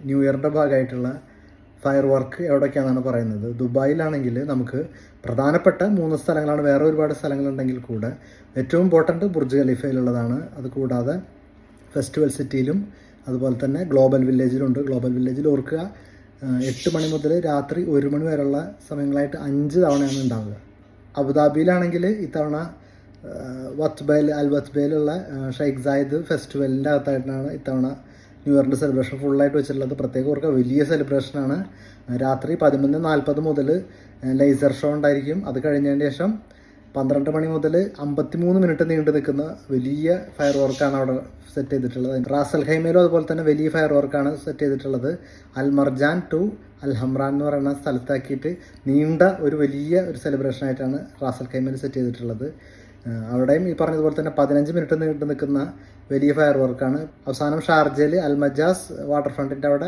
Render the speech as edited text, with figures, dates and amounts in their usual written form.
New ഇയറിൻ്റെ ഭാഗമായിട്ടുള്ള fire work എവിടെയൊക്കെയാണെന്നാണ് പറയുന്നത്. ദുബായിലാണെങ്കിൽ നമുക്ക് പ്രധാനപ്പെട്ട 3 സ്ഥലങ്ങളാണ്, വേറെ ഒരുപാട് സ്ഥലങ്ങളുണ്ടെങ്കിൽ കൂടെ ഏറ്റവും ഇമ്പോർട്ടൻറ്റ് ബുർജ് ഖലീഫയിലുള്ളതാണ്. അതുകൂടാതെ ഫെസ്റ്റിവൽ സിറ്റിയിലും അതുപോലെ തന്നെ ഗ്ലോബൽ വില്ലേജിലുണ്ട്. ഗ്ലോബൽ വില്ലേജിൽ ഓർക്കുക 8 മണി മുതൽ രാത്രി 1 മണി വരെയുള്ള സമയങ്ങളായിട്ട് 5 തവണയാണ് ഉണ്ടാവുക. അബുദാബിയിലാണെങ്കിൽ ഇത്തവണ അൽ വത്ബയിലുള്ള ഷെയ്ഖ് സായിദ് ഫെസ്റ്റിവലിൻ്റെ അകത്തായിട്ടാണ് ഇത്തവണ ന്യൂ ഇയറിൻ്റെ സെലിബ്രേഷൻ ഫുള്ളായിട്ട് വെച്ചിട്ടുള്ളത്. പ്രത്യേകം ഓർക്കുക, വലിയ സെലിബ്രേഷനാണ്. രാത്രി 11:40 മുതൽ ലേസർ ഷോ ഉണ്ടായിരിക്കും. അത് കഴിഞ്ഞതിന് ശേഷം 12 മണി മുതൽ 53 മിനിറ്റ് നീണ്ടു നിൽക്കുന്ന വലിയ ഫയർ വർക്കാണ് അവിടെ സെറ്റ് ചെയ്തിട്ടുള്ളത്. റാസൽ ഖൈമയിലും അതുപോലെ തന്നെ വലിയ ഫയർ വർക്കാണ് സെറ്റ് ചെയ്തിട്ടുള്ളത്. അൽ മർജാൻ ടു അൽ ഹംറാൻ എന്ന് പറയുന്ന സ്ഥലത്താക്കിയിട്ട് നീണ്ട ഒരു വലിയ ഒരു സെലിബ്രേഷനായിട്ടാണ് റാസൽ ഖൈമയിൽ സെറ്റ് ചെയ്തിട്ടുള്ളത്. അവിടെയും ഈ പറഞ്ഞതുപോലെ തന്നെ 15 മിനിറ്റ് നീണ്ടു നിൽക്കുന്ന വലിയ ഫയർ വർക്കാണ്. അവസാനം ഷാർജയിൽ അൽ മജാസ് വാട്ടർ ഫ്രണ്ടിൻ്റെ അവിടെ